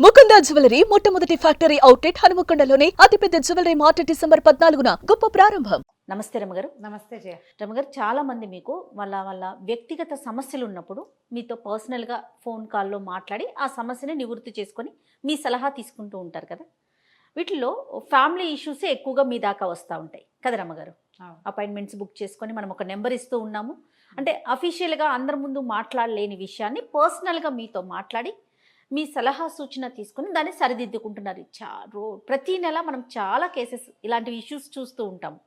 Mukunda jewellery మొట్టమొదటి factory outlet హనుమకొండలోనే అతిపెద్ద jewellery mart December 14న గొప్ప ప్రారంభం. నమస్తే రమగారు. నమస్తే జయ. రమగారు, చాలా మంది మీకు వాళ్ళ వ్యక్తిగత సమస్యలు ఉన్నప్పుడు మీతో పర్సనల్గా ఫోన్ కాల్లో మాట్లాడి ఆ సమస్యని నివృత్తి చేసుకొని మీ సలహా తీసుకుంటూ ఉంటారు కదా. వీటిలో ఫ్యామిలీ ఇష్యూసే ఎక్కువగా మీ దాకా వస్తూ ఉంటాయి కదా రమగారు. అపాయింట్మెంట్స్ బుక్ చేసుకొని మనం ఒక నెంబర్ ఇస్తూ ఉన్నాము అంటే అఫీషియల్గా అందరి ముందు మాట్లాడలేని విషయాన్ని పర్సనల్గా మీతో మాట్లాడి మీ సలహా సూచన తీసుకుని దాన్ని సరిదిద్దుకుంటున్నారు. ప్రతి నెల మనం చాలా కేసెస్ ఇలాంటి ఇష్యూస్ చూస్తూ ఉంటాము.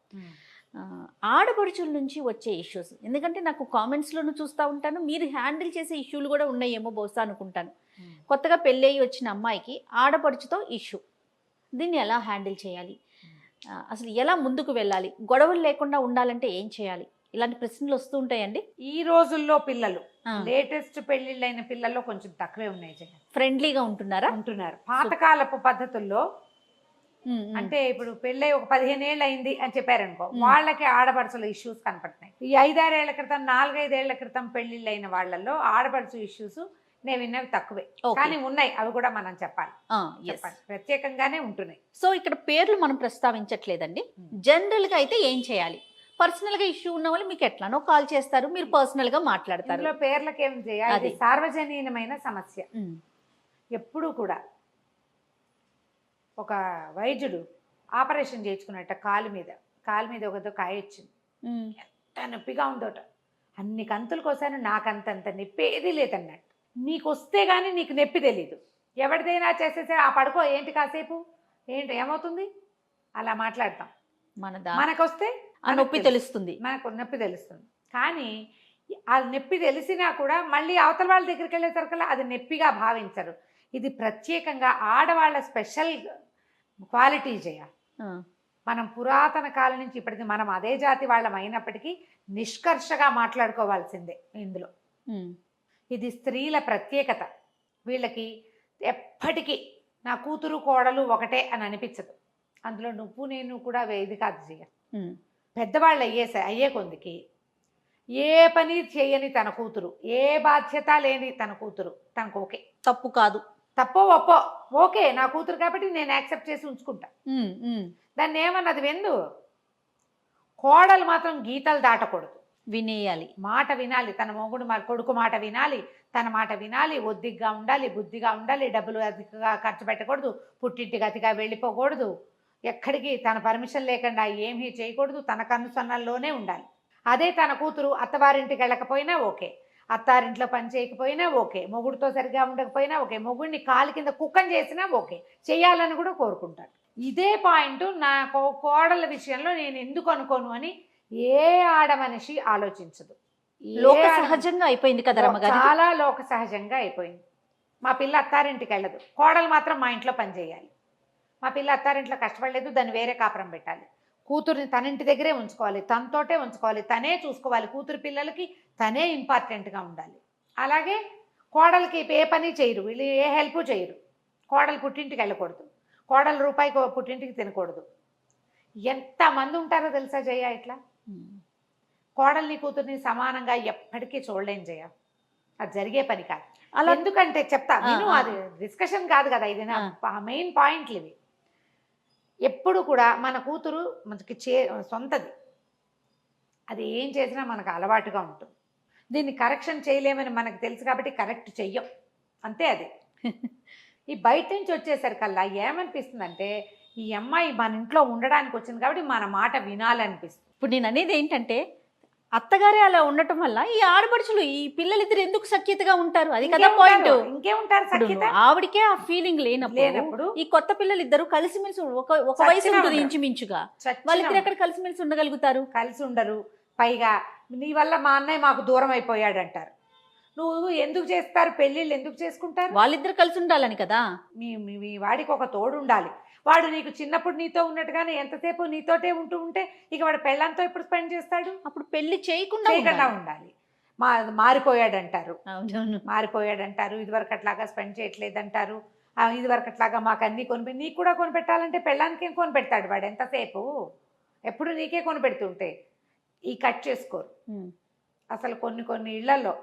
ఆడపడుచుల నుంచి వచ్చే ఇష్యూస్, ఎందుకంటే నాకు కామెంట్స్లోనూ చూస్తూ ఉంటాను, మీరు హ్యాండిల్ చేసే ఇష్యూలు కూడా ఉన్నాయేమో బహుశా అనుకుంటాను. కొత్తగా పెళ్ళయి వచ్చిన అమ్మాయికి ఆడపడుచుతో ఇష్యూ, దీన్ని ఎలా హ్యాండిల్ చేయాలి, అసలు ఎలా ముందుకు వెళ్ళాలి, గొడవలు లేకుండా ఉండాలంటే ఏం చేయాలి, ఇలాంటి ప్రశ్నలు వస్తూ ఉంటాయండి. ఈ రోజుల్లో పిల్లలు లేటెస్ట్ పెళ్లిళ్ళైన పిల్లల్లో కొంచెం తక్కువే ఉన్నాయి జయ. ఫ్రెండ్లీగా ఉంటున్నారు. పాతకాలపు పద్ధతుల్లో అంటే ఇప్పుడు పెళ్ళై ఒక 15 ఏళ్ళు అయింది అని చెప్పారనుకో, వాళ్ళకి ఆడపడుచుల ఇష్యూస్ కనపడుతున్నాయి. ఈ 5-6 ఏళ్ల క్రితం 4-5 ఏళ్ల క్రితం పెళ్లిళ్ళైన వాళ్ళల్లో ఆడపడుచు ఇష్యూస్ నేను విన్నవి తక్కువే, కానీ ఉన్నాయి. అవి కూడా మనం చెప్పాలి, ప్రత్యేకంగానే ఉంటున్నాయి. సో ఇక్కడ పేర్లు మనం ప్రస్తావించట్లేదండి. జనరల్గా అయితే ఏం చేయాలి? పర్సనల్గా ఇష్యూ ఉన్న వాళ్ళు మీకు ఎట్లానో కాల్ చేస్తారు, మీరు పర్సనల్గా మాట్లాడతారు. ఇందులో పేర్లకు ఏం చేయాలి? సార్వజనీయమైన సమస్య. ఎప్పుడూ కూడా ఒక వైద్యుడు ఆపరేషన్ చేయించుకున్నట్ట కాలు మీద ఒక కాయ వచ్చింది, ఎంత నొప్పిగా ఉందోట, అన్ని కంతులు కోసాను, నాకంతంత నొప్పి ఏది లేదన్నట్టు. నీకు వస్తే కానీ నీకు నొప్పి తెలీదు, ఎవరిదైనా చేసేసే ఆ పడుకో ఏంటి కాసేపు ఏంటి ఏమవుతుంది అలా మాట్లాడతాం. మనకొస్తే ఆ నొప్పి తెలుస్తుంది, మనకు నొప్పి తెలుస్తుంది. కానీ ఆ నొప్పి తెలిసినా కూడా మళ్ళీ అవతల వాళ్ళ దగ్గరికి వెళ్ళేసరికల్లా అది నొప్పిగా భావించరు. ఇది ప్రత్యేకంగా ఆడవాళ్ళ స్పెషల్ క్వాలిటీ చేయాలి. మనం పురాతన కాలం నుంచి ఇప్పటికి మనం అదే జాతి వాళ్ళం అయినప్పటికీ నిష్కర్షగా మాట్లాడుకోవాల్సిందే ఇందులో. ఇది స్త్రీల ప్రత్యేకత. వీళ్ళకి ఎప్పటికీ నా కూతురు కోడలు ఒకటే అని అనిపించదు. అందులో నువ్వు నేను కూడా ఇది కాదు చేయ. పెద్దవాళ్ళు అయ్యే కొందికి ఏ పని చేయని తన కూతురు, ఏ బాధ్యత లేని తన కూతురు తనకు ఓకే. తప్పు కాదు, తప్పో ఒప్పో ఓకే, నా కూతురు కాబట్టి నేను యాక్సెప్ట్ చేసి ఉంచుకుంటా. దాన్ని ఏమన్నది వెందు. కోడలు మాత్రం గీతలు దాటకూడదు, వినేయాలి, మాట వినాలి. తన మొగుడు కొడుకు మాట వినాలి, తన మాట వినాలి, ఒద్దిగ్గా ఉండాలి, బుద్ధిగా ఉండాలి, డబ్బులు అతిగా ఖర్చు పెట్టకూడదు, పుట్టింటికి అతిగా వెళ్ళిపోకూడదు, ఎక్కడికి తన పర్మిషన్ లేకుండా ఏమీ చేయకూడదు, తన కనుసన్నల్లోనే ఉండాలి. అదే తన కూతురు అత్తవారింటికి వెళ్ళకపోయినా ఓకే, అత్తారింట్లో పని చేయకపోయినా ఓకే, మొగుడితో సరిగా ఉండకపోయినా ఓకే, మొగుడిని కాలు కింద కుక్కని చేసినా ఓకే, చేయాలని కూడా కోరుకుంటాడు. ఇదే పాయింట్ నా కోడల విషయంలో నేను ఎందుకు అనుకోను అని ఏ ఆడ మనిషి ఆలోచించదు. లోక సహజంగా అయిపోయింది కదా రమ్మగారు, చాలా లోక సహజంగా అయిపోయింది. మా పిల్ల అత్తారింటికి వెళ్ళదు, కోడలు మాత్రం మా ఇంట్లో పని చేయాలి. మా పిల్ల అత్తారింట్లో కష్టపడలేదు, దాన్ని వేరే కాపురం పెట్టాలి. కూతుర్ని తన ఇంటి దగ్గరే ఉంచుకోవాలి, తనతోటే ఉంచుకోవాలి, తనే చూసుకోవాలి. కూతురు పిల్లలకి తనే ఇంపార్టెంట్గా ఉండాలి. అలాగే కోడలికి ఏ పని చేయరు, వీళ్ళు ఏ హెల్ప్ చేయరు. కోడలు పుట్టింటికి వెళ్ళకూడదు, కోడలు రూపాయికి పుట్టింటికి తినకూడదు. ఎంతమంది ఉంటారో తెలుసా జయ ఇట్లా. కోడల్ని కూతుర్ని సమానంగా ఎప్పటికీ చూడలేం జయ, అది జరిగే పని కాదు. అలా ఎందుకంటే చెప్తా నేను, అది డిస్కషన్ కాదు కదా, ఇది నా మెయిన్ పాయింట్లు ఇవి. ఎప్పుడు కూడా మన కూతురు మనకి సొంతది, అది ఏం చేసినా మనకు అలవాటుగా ఉంటుంది. దీన్ని కరెక్షన్ చేయలేమని మనకు తెలుసు కాబట్టి కరెక్ట్ చెయ్యం, అంతే. అది ఈ బయట నుంచి వచ్చేసరికల్లా ఏమనిపిస్తుందంటే, ఈ అమ్మాయి మన ఇంట్లో ఉండడానికి వచ్చింది కాబట్టి మన మాట వినాలనిపిస్తుంది. ఇప్పుడు నేను అనేది ఏంటంటే, అత్తగారే అలా ఉండటం వల్ల ఈ ఆడపడుచులు ఈ పిల్లలిద్దరు ఎందుకు సఖ్యతగా ఉంటారు? అది కదా పాయింట్. ఇంకేముంటారు, ఆవిడకే ఆ ఫీలింగ్ లేనప్పుడు ఈ కొత్త పిల్లలు ఇద్దరు కలిసిమెలిసి ఒక వయసు ఉంటుంది ఇంచుమించుగా, వాళ్ళిద్దరు ఎక్కడ కలిసిమెలిసి ఉండగలుగుతారు? కలిసి ఉండరు. పైగా నీ వల్ల మా అన్నయ్య మాకు దూరం అయిపోయాడు అంటారు. నువ్వు ఎందుకు చేస్తారు పెళ్ళిళ్ళు, ఎందుకు చేసుకుంటారు? వాళ్ళిద్దరు కలిసి ఉండాలని కదా. మీ వాడికి ఒక తోడు ఉండాలి. వాడు నీకు చిన్నప్పుడు నీతో ఉన్నట్టుగానే ఎంతసేపు నీతోటే ఉంటే ఇక వాడు పెళ్ళంతో ఎప్పుడు స్పెండ్ చేస్తాడు? అప్పుడు పెళ్లి చేయకుండా ఉండాలి. మారిపోయాడంటారు, ఇదివరకు అట్లాగా స్పెండ్ చేయట్లేదంటారు, ఇదివరకు అట్లాగా మాకు అన్నీ నీకు కూడా కొనిపెట్టాలంటే పెళ్ళానికి ఏం కొనిపెడతాడు వాడు? ఎంతసేపు ఎప్పుడు నీకే కొనిపెడుతుంటే ఈ కట్ చేసుకోరు. అసలు కొన్ని ఇళ్లలో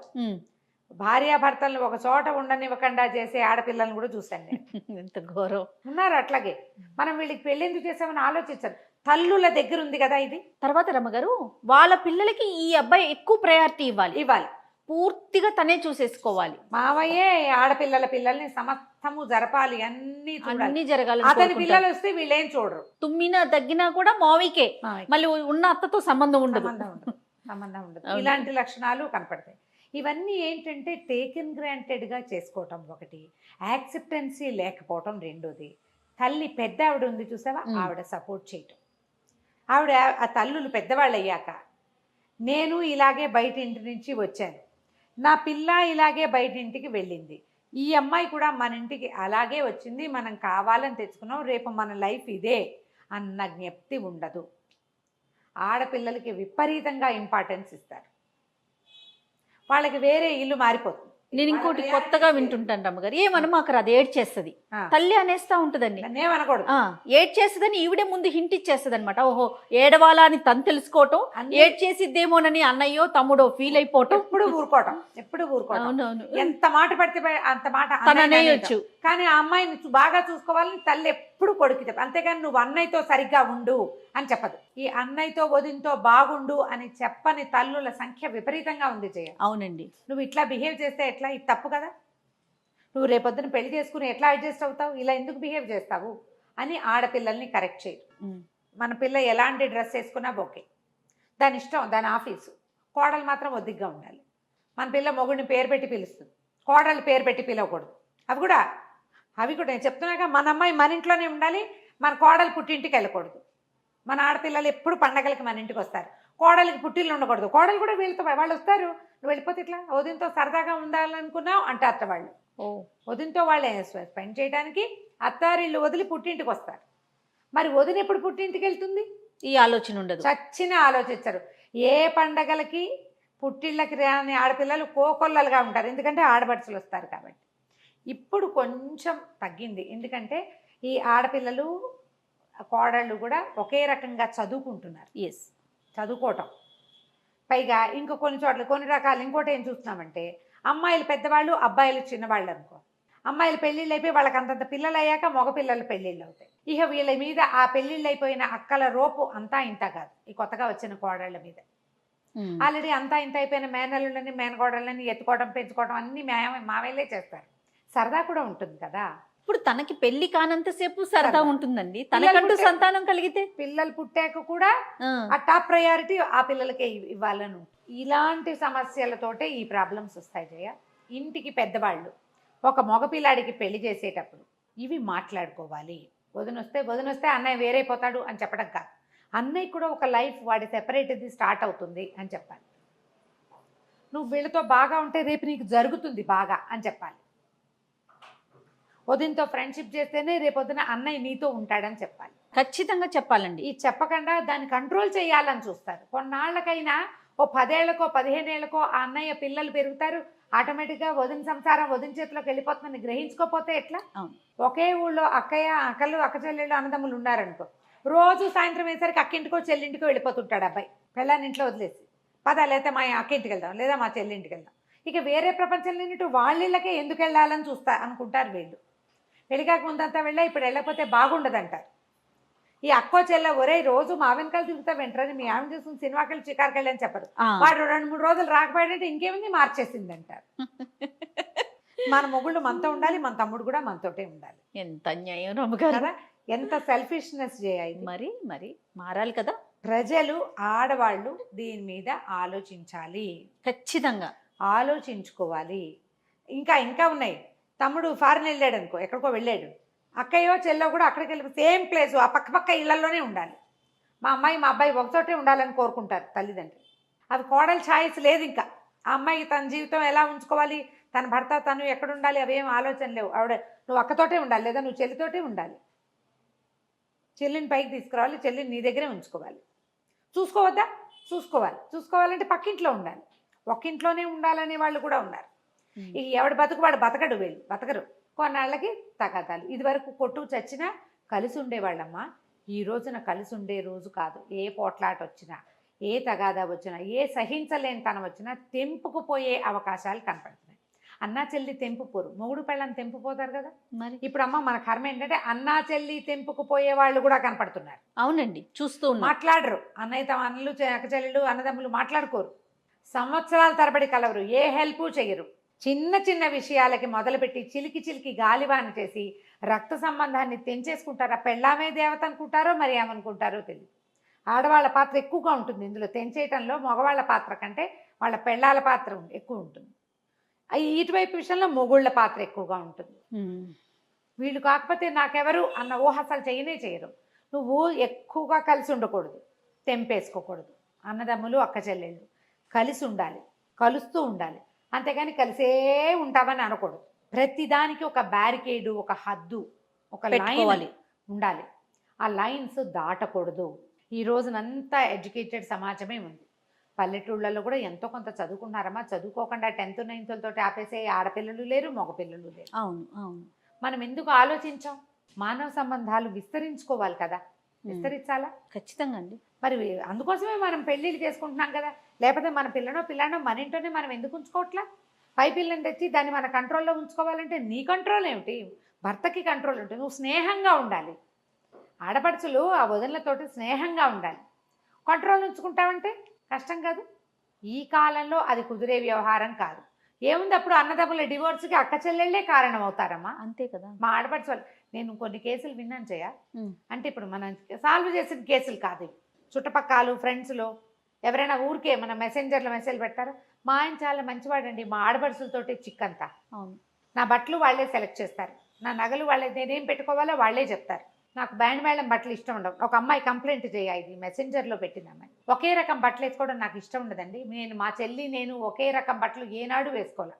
భార్యాభర్తలను ఒక చోట ఉండనివ్వకుండా చేసే ఆడపిల్లలను కూడా చూశాను నేను. ఎంత ఘోరం. ఉన్నారు అట్లాగే. మనం వీళ్ళకి పెళ్ళెందుకు చేసామని ఆలోచించారు. తల్లుల దగ్గర ఉంది కదా ఇది. తర్వాత రమ్మగారు వాళ్ళ పిల్లలకి ఈ అబ్బాయి ఎక్కువ ప్రయారిటీ ఇవ్వాలి, పూర్తిగా తనే చూసేసుకోవాలి. మావయ్యే ఆడపిల్లల పిల్లల్ని సమస్తము జరపాలి, అన్ని అన్ని జరగాలి. అతని పిల్లలు వస్తే వీళ్ళేం చూడరు. తుమ్మినా తగ్గినా కూడా మావికే, మళ్ళీ ఉన్న అత్తతో సంబంధం ఉండదు. సంబంధం ఉండదు. ఇలాంటి లక్షణాలు కనపడతాయి. ఇవన్నీ ఏంటంటే టేకెన్ గ్రాంటెడ్గా చేసుకోవటం ఒకటి, యాక్సెప్టెన్సీ లేకపోవటం రెండోది. తల్లి పెద్ద ఆవిడ ఉంది చూసావా, ఆవిడ సపోర్ట్ చేయటం. ఆవిడ ఆ తల్లులు పెద్దవాళ్ళు అయ్యాక నేను ఇలాగే బయట ఇంటి నుంచి వచ్చాను, నా పిల్ల ఇలాగే బయట ఇంటికి వెళ్ళింది, ఈ అమ్మాయి కూడా మన ఇంటికి అలాగే వచ్చింది, మనం కావాలని తెచ్చుకున్నాం, రేపు మన లైఫ్ ఇదే అన్న జ్ఞప్తి ఉండదు. ఆడపిల్లలకి విపరీతంగా ఇంపార్టెన్స్ ఇస్తారు. వాళ్ళకి వేరే ఇల్లు మారిపోతుంది. నేను ఇంకోటి కొత్తగా వింటుంటాను రమ్మగారు, ఏమన్నా మాకు అది ఏడ్ చేస్తుంది, తల్లి అనేస్తా ఉంటదండి. ఏమనకూడదు, ఏడ్ చేస్తుందని ఈవిడే ముందు హింట్ ఇచ్చేస్తుంది అనమాట. ఓహో ఏడవాలా అని తను తెలుసుకోవటం, ఏడ్ చేసిద్దేమోనని అన్నయ్యో తమ్ముడో ఫీల్ అయిపోవటం, ఎప్పుడు ఊరుకోవటం. అవునవును. ఎంత మాట పడితే అంత మాట తను అనేయొచ్చు. కానీ ఆ అమ్మాయిని బాగా చూసుకోవాలని తల్లి ఎప్పుడు కొడుకు చెప్పదు. అంతేగాని నువ్వు అన్నయ్యతో సరిగ్గా ఉండు అని చెప్పదు. ఈ అన్నయ్యతో వదినతో బాగుండు అని చెప్పని తల్లుల సంఖ్య విపరీతంగా ఉంది జయ. అవునండి. నువ్వు ఇట్లా బిహేవ్ చేస్తే ఎట్లా, ఇది తప్పు కదా, నువ్వు రేపొద్దున పెళ్లి చేసుకుని ఎట్లా అడ్జస్ట్ అవుతావు, ఇలా ఎందుకు బిహేవ్ చేస్తావు అని ఆడపిల్లల్ని కరెక్ట్ చేయరు. మన పిల్ల ఎలాంటి డ్రెస్ వేసుకున్నా ఓకే, దాని ఇష్టం, దాని ఆఫీసు. కోడలు మాత్రం ఒద్దిగ్గా ఉండాలి. మన పిల్ల మొగుడిని పేరు పెట్టి పిలుస్తుంది, కోడలు పేరు పెట్టి పిలవకూడదు. అవి కూడా నేను చెప్తున్నాక, మన అమ్మాయి మన ఇంట్లోనే ఉండాలి, మన కోడలు పుట్టింటికి వెళ్ళకూడదు. మన ఆడపిల్లలు ఎప్పుడు పండగలకి మన ఇంటికి వస్తారు, కోడలికి పుట్టిల్లు ఉండకూడదు. కోడలు కూడా వీళ్ళతో వాళ్ళు వస్తారు, నువ్వు వెళ్ళిపోతే ఇట్లా వదినతో సరదాగా ఉండాలనుకున్నావు అంటారట వాళ్ళు. వదినతో వాళ్ళే స్పెండ్ చేయడానికి అత్తారిల్లు వదిలి పుట్టింటికి వస్తారు. మరి వదిన ఎప్పుడు పుట్టింటికి వెళ్తుంది, ఈ ఆలోచన ఉండదు. చచ్చిన ఆలోచించరు. ఏ పండగలకి పుట్టిళ్ళకి రాని ఆడపిల్లలు కోకొల్లలుగా ఉంటారు, ఎందుకంటే ఆడపడుచులు వస్తారు కాబట్టి. ఇప్పుడు కొంచెం తగ్గింది, ఎందుకంటే ఈ ఆడపిల్లలు కోడళ్ళు కూడా ఒకే రకంగా చదువుకుంటున్నారు. చదువుకోవటం పైగా ఇంకో కొన్ని చోట్ల కొన్ని రకాలు. ఇంకోటి ఏం చూస్తున్నామంటే, అమ్మాయిలు పెద్దవాళ్ళు, అబ్బాయిలు చిన్నవాళ్ళు అనుకో. అమ్మాయిలు పెళ్ళిళ్ళు అయిపోయి వాళ్ళకి అంతంత పిల్లలు అయ్యాక మగ పిల్లలు పెళ్ళిళ్ళు అవుతాయి. ఇక వీళ్ళ మీద ఆ పెళ్ళిళ్ళు అయిపోయిన అక్కల రోపు అంతా ఇంత కాదు, ఈ కొత్తగా వచ్చిన కోడళ్ళ మీద. ఆల్రెడీ అంతా ఇంత అయిపోయిన మేనల్లులని మేనకోడళ్ళని ఎత్తుకోవడం పెంచుకోవడం అన్నీ మావేలే చేస్తారు. సరదా కూడా ఉంటుంది కదా. ఇప్పుడు తనకి పెళ్లి కానంతసేపు సరదా ఉంటుందండి, తనకంటూ సంతానం కలిగితే. పిల్లలు పుట్టాక కూడా ఆ టాప్ ప్రయారిటీ ఆ పిల్లలకే ఇవ్వాలను. ఇలాంటి సమస్యలతోటే ఈ ప్రాబ్లమ్స్ వస్తాయి జయ. ఇంటికి పెద్దవాళ్ళు ఒక మగపిల్లాడికి పెళ్లి చేసేటప్పుడు ఇవి మాట్లాడుకోవాలి. వదినొస్తే అన్నయ్య వేరైపోతాడు అని చెప్పడం కాదు, అన్నయ్య కూడా ఒక లైఫ్ వాడి సెపరేట్ది స్టార్ట్ అవుతుంది అని చెప్పాలి. నువ్వు వీళ్ళతో బాగా ఉంటే రేపు నీకు జరుగుతుంది బాగా అని చెప్పాలి. వదినతో ఫ్రెండ్షిప్ చేస్తేనే రేపొద్దున అన్నయ్య నీతో ఉంటాడని చెప్పాలి. ఖచ్చితంగా చెప్పాలండి. ఈ చెప్పకుండా దాన్ని కంట్రోల్ చేయాలని చూస్తారు. కొన్నాళ్ళకైనా ఓ 10 ఏళ్లకో 15 ఏళ్లకో ఆ అన్నయ్య పిల్లలు పెరుగుతారు, ఆటోమేటిక్గా వదిన సంసారం వదిన చేతిలోకి వెళ్ళిపోతుందని గ్రహించుకోపోతే ఎట్లా? ఒకే ఊళ్ళో అక్కలు అక్క చెల్లెళ్ళు అన్నదమ్ములు ఉన్నారనుకో, రోజు సాయంత్రం వేసరికి అక్కింటికో చెల్లింటికో వెళ్ళిపోతుంటాడు అబ్బాయి, పెళ్ళాన్ని ఇంట్లో వదిలేసి. లేదా మా అక్కింటికి వెళ్దాం, లేదా మా చెల్లింటికి వెళ్దాం. ఇక వేరే ప్రపంచంలో నింటూ వాళ్ళకి ఎందుకు వెళ్ళాలని అనుకుంటారు వీళ్ళు. పెళ్ళికాక ముందంతా వెళ్ళా, ఇప్పుడు వెళ్ళకపోతే బాగుండదంటారు. ఈ అక్కో చెల్ల ఒరే రోజు మా వెనకాల తిరుగుతా వెంటనే మీ ఆమె చూసుకుని సినిమాకి వెళ్ళి చికారుకి వెళ్ళి అని చెప్పరు. వాడు 2-3 రోజులు రాకపోయాడంటే ఇంకేముంది మార్చేసింది అంటారు. మన మొగుళ్ళు మనతో ఉండాలి, మన తమ్ముడు కూడా మనతోటే ఉండాలి. ఎంత అన్యాయం కదా, ఎంత సెల్ఫిష్నెస్ చేయాలి. మరి మారాలి కదా. ప్రజలు ఆడవాళ్ళు దీని మీద ఆలోచించాలి, ఖచ్చితంగా ఆలోచించుకోవాలి. ఇంకా ఉన్నాయి. తమ్ముడు ఫారెన్ వెళ్ళాడు అనుకో, ఎక్కడికో వెళ్ళాడు, అక్కయ్యో చెల్లో కూడా అక్కడికి వెళ్ళి సేమ్ ప్లేసు ఆ పక్క ఇళ్లలోనే ఉండాలి. మా అమ్మాయి మా అబ్బాయి ఒకచోటే ఉండాలని కోరుకుంటారు తల్లిదండ్రులు. అది కోడలు ఛాయిస్ లేదు. ఇంకా ఆ అమ్మాయికి తన జీవితం ఎలా ఉంచుకోవాలి, తన భర్త తను ఎక్కడ ఉండాలి, అవేం ఆలోచన లేవు. ఆవిడ నువ్వు అక్కతోటే ఉండాలి, లేదా నువ్వు చెల్లితోటే ఉండాలి. చెల్లిని పైకి తీసుకురావాలి, చెల్లిని నీ దగ్గరే ఉంచుకోవాలి. చూసుకోవద్దా? చూసుకోవాలంటే పక్కింట్లో ఉండాలి. ఒక్కింట్లోనే ఉండాలనే వాళ్ళు కూడా ఉన్నారు. ఇక ఎవడు బతుకు వాడు బతకడు, వీళ్ళు బతకరు. కొన్నాళ్ళకి తగాదాలు. ఇదివరకు కొట్టు చచ్చినా కలిసి ఉండేవాళ్ళమ్మా. ఈ రోజున కలిసి ఉండే రోజు కాదు. ఏ పోట్లాట వచ్చినా, ఏ తగాదా వచ్చినా, ఏ సహించలేని తనం వచ్చినా తెంపుకుపోయే అవకాశాలు కనపడుతున్నాయి. అన్నా చెల్లి తెంపుపోరు, మొగుడు పెళ్ళని తెంపుపోతారు కదా. మరి ఇప్పుడు అమ్మ మన కర్మ ఏంటంటే అన్నా చెల్లి తెంపుకు పోయే వాళ్ళు కూడా కనపడుతున్నారు. అవునండి, చూస్తూ ఉన్నాం. మాట్లాడరు, అన్నయ్య తమ అన్నలు అక్కచెల్లెలు అన్నదమ్ములు మాట్లాడుకోరు, సంవత్సరాల తరబడి కలవరు, ఏ హెల్ప్ చేయరు. చిన్న చిన్న విషయాలకి మొదలుపెట్టి చిలికి చిలికి గాలివాన చేసి రక్త సంబంధాన్ని తెంచేసుకుంటారు. ఆ పెళ్ళామే దేవత అనుకుంటారో మరి ఏమనుకుంటారో తెలియదు. ఆడవాళ్ళ పాత్ర ఎక్కువగా ఉంటుంది ఇందులో, తెంచేయటంలో మగవాళ్ళ పాత్ర కంటే వాళ్ళ పెళ్ళాల పాత్ర ఎక్కువ ఉంటుంది. ఇటువైపు విషయంలో మొగుళ్ళ పాత్ర ఎక్కువగా ఉంటుంది. వీళ్ళు కాకపోతే నాకెవరు అన్న ఊహ అసలు చేయరు. నువ్వు ఎక్కువగా కలిసి ఉండకూడదు, తెంపేసుకోకూడదు. అన్నదమ్ములు అక్క చెల్లెళ్ళు కలిసి ఉండాలి, కలుస్తూ ఉండాలి, అంతేగాని కలిసే ఉంటామని అనకూడదు. ప్రతిదానికి ఒక బ్యారికేడు, ఒక హద్దు, ఒక లైన్ ఉండాలి. ఆ లైన్స్ దాటకూడదు. ఈ రోజునంతా ఎడ్యుకేటెడ్ సమాజమే ఉంది. పల్లెటూళ్ళలో కూడా ఎంతో కొంత చదువుకున్నారమ్మా. చదువుకోకుండా 10th 9th తోటి ఆపేసే ఆడపిల్లలు లేరు, మగపిల్లలు లేరు. అవును అవును. మనం ఎందుకు ఆలోచించాం? మానవ సంబంధాలు విస్తరించుకోవాలి కదా, విస్తరించాలా? ఖచ్చితంగా అండి. మరి అందుకోసమే మనం పెళ్ళిళ్ళు చేసుకుంటున్నాం కదా. లేకపోతే మన పిల్లనో మన ఇంట్లోనే మనం ఎందుకు ఉంచుకోవట్లా? పై పిల్లని తెచ్చి దాన్ని మన కంట్రోల్లో ఉంచుకోవాలంటే నీ కంట్రోల్ ఏమిటి? భర్తకి కంట్రోల్ ఉంటుంది. నువ్వు స్నేహంగా ఉండాలి. ఆడపడుచులు ఆ వదినలతోటి స్నేహంగా ఉండాలి. కంట్రోల్ ఉంచుకుంటావంటే కష్టం కాదు. ఈ కాలంలో అది కుదిరే వ్యవహారం కాదు. ఏముంది, అప్పుడు అన్నదమ్ముల డివోర్స్కి అక్క చెల్లెళ్ళే కారణం అవుతారమ్మా. అంతే కదా. మా ఆడపడుచు వాళ్ళు, నేను కొన్ని కేసులు విన్నాను చేయ. అంటే ఇప్పుడు మనం సాల్వ్ చేసిన కేసులు కాదు ఇవి. చుట్టుపక్కల ఫ్రెండ్స్లో ఎవరైనా ఊరికే మన మెసెంజర్లో మెసేజ్ పెడతారు, మా ఆయన చాలా మంచివాడండి, మా ఆడపడుచులతోటి చిక్కంతా. అవును. నా బట్టలు వాళ్ళే సెలెక్ట్ చేస్తారు, నా నగలు వాళ్ళే, నేనేం పెట్టుకోవాలో వాళ్ళే చెప్తారు. నాకు బ్యాండ్ మేళం బట్టలు ఇష్టం ఉండవు. ఒక అమ్మాయి కంప్లైంట్ చేయ, ఇది మెసెంజర్లో పెట్టింది అమ్మాయి. ఒకే రకం బట్టలు వేసుకోవడం నాకు ఇష్టం ఉండదండి. మా చెల్లి నేను ఒకే రకం బట్టలు ఏనాడు వేసుకోవాలి.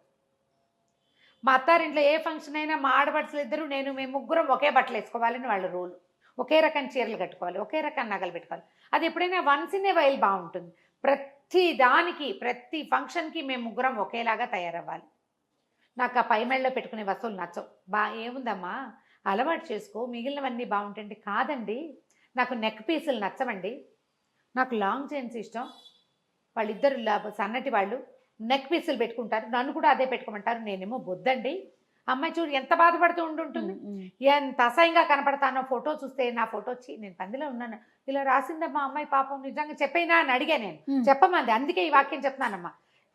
మా అత్తారింట్లో ఏ ఫంక్షన్ అయినా మా ఆడపడుచులు ఇద్దరు మేము ముగ్గురం ఒకే బట్టలు వేసుకోవాలని వాళ్ళ రూల్. ఒకే రకం చీరలు కట్టుకోవాలి, ఒకే రకం నగలు పెట్టుకోవాలి. అది ఎప్పుడైనా వన్స్ ఇన్ ఏ వైల్ బాగుంటుంది. ప్రతి దానికి, ప్రతి ఫంక్షన్కి మేము ముగ్గురం ఒకేలాగా తయారవ్వాలి. నాకు ఆ పై మెళ్ళలో పెట్టుకునే వస్తువులు నచ్చవు. ఏముందమ్మా, అలవాటు చేసుకో, మిగిలినవన్నీ బాగుంటుంది. కాదండి, నాకు నెక్ పీసులు నచ్చవండి, నాకు లాంగ్ చైన్స్ ఇష్టం. వాళ్ళిద్దరు సన్నటి వాళ్ళు నెక్ పీసులు పెట్టుకుంటారు, నన్ను కూడా అదే పెట్టుకోమంటారు. నేనేమో బొద్దండి. అమ్మాయి చూడు ఎంత బాధపడుతూ ఉంటుంది, ఎంత అసహ్యంగా కనపడతానో. ఫోటో చూస్తే నా ఫోటో వచ్చి నేను పందిలో ఉన్నాను, ఇలా రాసిందమ్మా అమ్మాయి, పాపం నిజంగా చెప్పైనా అని అడిగా నేను. చెప్పమంది, అందుకే ఈ వాక్యం చెప్తున్నానమ్మా.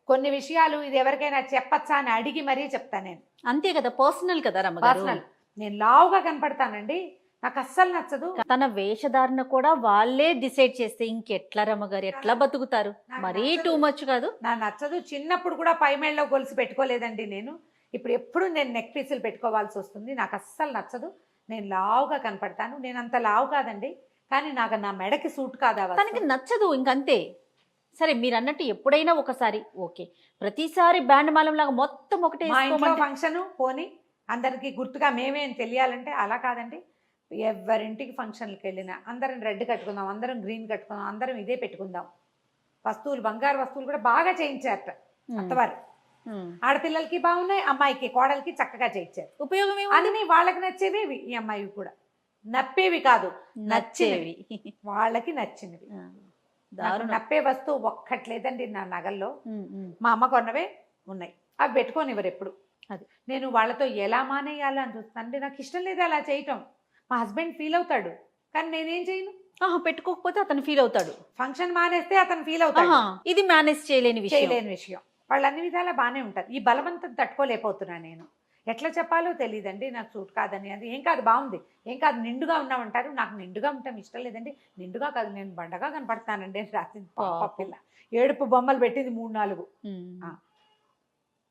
కొన్ని విషయాలు ఇది ఎవరికైనా చెప్పచ్చా అని అడిగి మరీ చెప్తాను నేను. అంతే కదా, పర్సనల్ కదా రమ్మగారు. పర్సనల్. నేను లావుగా కనపడతానండి, నాకు అస్సలు నచ్చదు. తన వేషధారణ కూడా వాళ్ళే డిసైడ్ చేస్తే ఇంకెట్లా రమ్మగారు, ఎట్లా బతుకుతారు? మరీ టూ మచ్ కాదు. నాకు నచ్చదు. చిన్నప్పుడు కూడా పై మెళ్ళలో గొలుసు పెట్టుకోలేదండి నేను. ఇప్పుడు ఎప్పుడు నేను నెక్ పీసులు పెట్టుకోవాల్సి వస్తుంది. నాకు అస్సలు నచ్చదు. నేను లావుగా కనపడతాను. నేను అంత లావు కాదండి, కానీ నాకు నా మెడకి సూట్ కాదా, తనకి నచ్చదు, ఇంకంతే. సరే, మీరు అన్నట్టు ఎప్పుడైనా ఒకసారి ఓకే, ప్రతిసారి బ్యాండ్ మాలం లాగా మొత్తం ఒకటే ఫంక్షన్ పోని అందరికి గుర్తుగా మేమేం తెలియాలంటే అలా కాదండి. ఎవరింటికి ఫంక్షన్లకు వెళ్ళినా అందరం రెడ్ కట్టుకుందాం, అందరం గ్రీన్ కట్టుకుందాం, అందరం ఇదే పెట్టుకుందాం. వస్తువులు, బంగారు వస్తువులు కూడా బాగా చేయించారట అత్తవారు. ఆడపిల్లలకి బాగున్నాయి, అమ్మాయికి కోడలికి చక్కగా చేయించారు. ఉపయోగం అన్ని వాళ్ళకి నచ్చేవి, ఈ అమ్మాయి కూడా నప్పేవి కాదు, నచ్చేవి, వాళ్ళకి నచ్చినవి. నప్పే వస్తువు ఒక్కట్లేదండి నా నగల్లో. మా అమ్మ కొన్నవే ఉన్నాయి, అవి పెట్టుకోనివ్వరు ఎప్పుడు. అది నేను వాళ్ళతో ఎలా మానేయాలో అని చూస్తాను. అంటే నాకు ఇష్టం లేదు అలా చేయటం. మా హస్బెండ్ ఫీల్ అవుతాడు, కానీ నేనేం చేయను. పెట్టుకోకపోతే అతను ఫీల్ అవుతాడు. ఫంక్షన్ మానేస్తే అతను ఫీల్ అవుతాడు. ఇది మేనేజ్ చేయలేని విషయం. వాళ్ళు అన్ని విధాలా బాగానే ఉంటారు. ఈ బలవంతం తట్టుకోలేకపోతున్నా నేను. ఎట్లా చెప్పాలో తెలియదండి. నాకు సూట్ కాదని. అది ఏం కాదు, బాగుంది, ఏం కాదు, నిండుగా ఉన్నామంటారు. నాకు నిండుగా ఉంటాం ఇష్టం లేదండి. నిండుగా కాదు, నేను బండగా కనపడతానండి అని రాసింది పిల్ల. ఏడుపు బొమ్మలు పెట్టింది 3-4.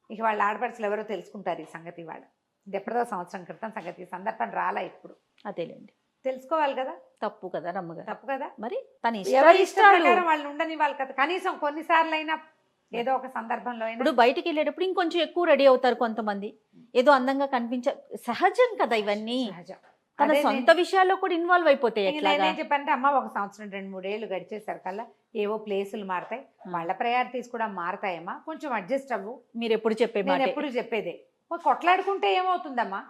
ఇక వాళ్ళ ఆడపడుచులు ఎవరో తెలుసుకుంటారు ఈ సంగతి. వాళ్ళు ఇది ఎప్పుడో సంవత్సరం క్రితం సంగతి, సందర్భం రాలా ఇప్పుడు. అదేలేండి, తెలుసుకోవాలి కదా. తప్పు కదా రమ్మగారు, తప్పు కదా. మరి తన ఎవరి ఇష్టం ప్రకారం వాళ్ళు ఉండని వాళ్ళు కదా. కనీసం కొన్నిసార్లు అయినా ఏదో ఒక సందర్భంలో అయినా. ఇప్పుడు బయటికి వెళ్ళేటప్పుడు ఇంకొంచెం ఎక్కువ రెడీ అవుతారు కొంతమంది, ఏదో అందంగా సహజం కదా ఇవన్నీ. తన సొంత విషయాల్లో కూడా ఇన్వాల్వ్ అయిపోతాయి. నేనేం చెప్పంటే, అమ్మ ఒక సంవత్సరం 2-3 ఏళ్ళు గడిచేసారు కల్లా ఏవో ప్లేసులు మారుతాయి, వాళ్ళ ప్రయారిటీస్ కూడా మారుతాయమ్మా, కొంచెం అడ్జస్ట్ అవ్వు. మీరు ఎప్పుడు ఎప్పుడు చెప్పేదే. కొట్లాడుకుంటే ఏమవుతుందమ్మా,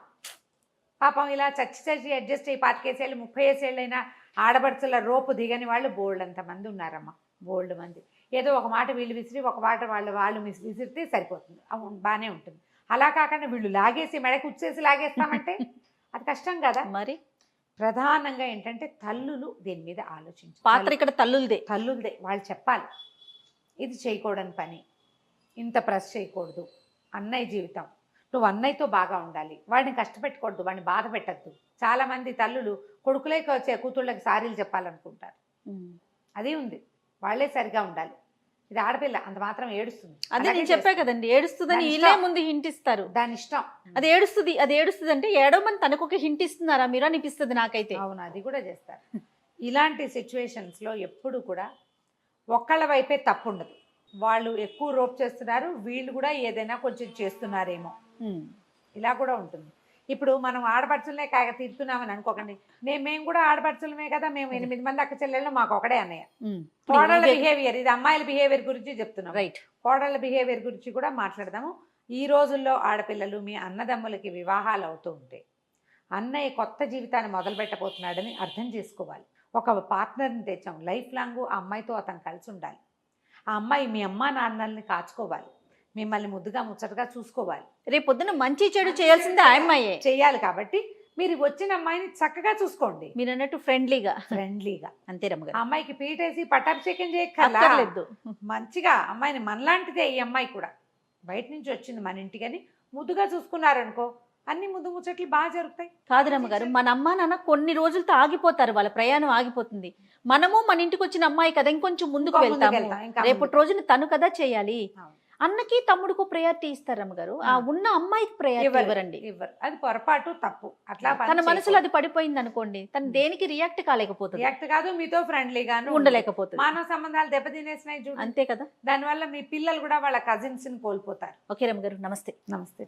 పాపం ఇలా చచ్చి అడ్జస్ట్ అయ్యి 25 ఏళ్ళు 30 ఏళ్ళైనా ఆడబడుచుల రోపు దిగని వాళ్ళు బోల్డ్ అంతమంది ఉన్నారమ్మా, బోల్డ్ మంది. ఏదో ఒక మాట వీళ్ళు విసిరి, ఒక మాట వాళ్ళు విసిరితే సరిపోతుంది, బాగానే ఉంటుంది. అలా కాకుండా వీళ్ళు లాగేసి మెడకు ఉచ్చేసి లాగేస్తామంటే అది కష్టం కదా. మరి ప్రధానంగా ఏంటంటే తల్లులు దీని మీద ఆలోచించాలి. పాత్ర ఇక్కడ తల్లులదే. తల్లులదే. వాళ్ళు చెప్పాలి ఇది చేయకూడని పని, ఇంత ప్రెస్ చేయకూడదు, అన్నయ్య జీవితం, నువ్వు అన్నయ్యతో బాగా ఉండాలి, వాడిని కష్టపెట్టకూడదు, వాడిని బాధ పెట్టద్దు. చాలామంది తల్లులు కొడుకులేకి వచ్చే కూతుళ్ళకి సారీలు చెప్పాలనుకుంటారు. అది ఉంది, వాళ్ళే సరిగా ఉండాలి. ఇది ఆడపిల్ల అంత మాత్రం ఏడుస్తుంది. అదే నేను చెప్పా కదండి, ఏడుస్తుందని వీళ్ళే ముందు హింట్ ఇస్తారు. దాని ఇష్టం. అది ఏడుస్తుంది అంటే ఏడవమని తనకు ఒక హింట్ ఇస్తున్నారా మీరు అనిపిస్తుంది నాకైతే. అవును, అది కూడా చేస్తారు. ఇలాంటి సిచ్యువేషన్స్లో ఎప్పుడు కూడా ఒక్కళ్ళ వైపే తప్పు ఉండదు. వాళ్ళు ఎక్కువ రోప్ చేస్తున్నారు, వీళ్ళు కూడా ఏదైనా కొంచెం చేస్తున్నారేమో, ఇలా కూడా ఉంటుంది. ఇప్పుడు మనం ఆడపడుచులనే కాక తీరుతున్నామని అనుకోకండి. మేము కూడా ఆడపడుచులమే కదా, మేము 8 మంది అక్క చెల్లెళ్ళు, మాకు ఒకడే అన్నయ్య. కోడళ్ళ బిహేవియర్, ఇది అమ్మాయిల బిహేవియర్ గురించి చెప్తున్నాం. రైట్. కోడళ్ళ బిహేవియర్ గురించి కూడా మాట్లాడదాము. ఈ రోజుల్లో ఆడపిల్లలు మీ అన్నదమ్ములకి వివాహాలు అవుతూ ఉంటే అన్నయ్య కొత్త జీవితాన్ని మొదలు పెట్టబోతున్నాడని అర్థం చేసుకోవాలి. ఒక పార్ట్నర్ని తెచ్చాం, లైఫ్ లాంగ్ ఆ అమ్మాయితో అతను కలిసి ఉండాలి. ఆ అమ్మాయి మీ అమ్మా నాన్నల్ని కాచుకోవాలి, మిమ్మల్ని ముద్దుగా ముచ్చటగా చూసుకోవాలి. రేపు పొద్దున మంచి చెడు చేయాల్సిందే ఆ అమ్మాయే చేయాలి. కాబట్టి మీరు వచ్చిన అమ్మాయిని చక్కగా చూసుకోండి. మీరు అన్నట్టు ఫ్రెండ్లీగా అంతే రమ్మగారు. అమ్మాయికి పీటేసి పట్టాభిషేకం చేయక్కర్లేదు. మంచిగా అమ్మాయిని మనలాంటిదే ఈ అమ్మాయి కూడా, బయట నుంచి వచ్చింది మన ఇంటికని ముద్దుగా చూసుకున్నారనుకో, అన్ని ముద్దు ముచ్చట్లు బాగా జరుగుతాయి. కాదు రమ్మగారు, మన అమ్మ నాన్న కొన్ని రోజులతో ఆగిపోతారు, వాళ్ళ ప్రయాణం ఆగిపోతుంది. మనము మన ఇంటికి వచ్చిన అమ్మాయి కదా, ఇంకొంచెం ముందుకు వెళ్తాము. రేపటి రోజున తను కదా చేయాలి. అన్నకి తమ్ముడుకు ప్రయారిటీ ఇస్తారు రమ్మగారు, ఆ ఉన్న అమ్మాయికి ప్రయారిటీ ఇవ్వరండి. అది పొరపాటు, తప్పు. అట్లా తన మనసులో అది పడిపోయింది అనుకోండి, తను దేనికి రియాక్ట్ కాలేకపోతుంది. రియాక్ట్ కాదు, మీతో ఫ్రెండ్లీగాను ఉండలేకపోతుంది. మానవ సంబంధాలు దెబ్బతినేసినాయి చూడు. అంతే కదా. దానివల్ల మీ పిల్లలు కూడా వాళ్ళ కజిన్స్ ని కోల్పోతారు. ఓకే రమ్మగారు, నమస్తే. నమస్తే.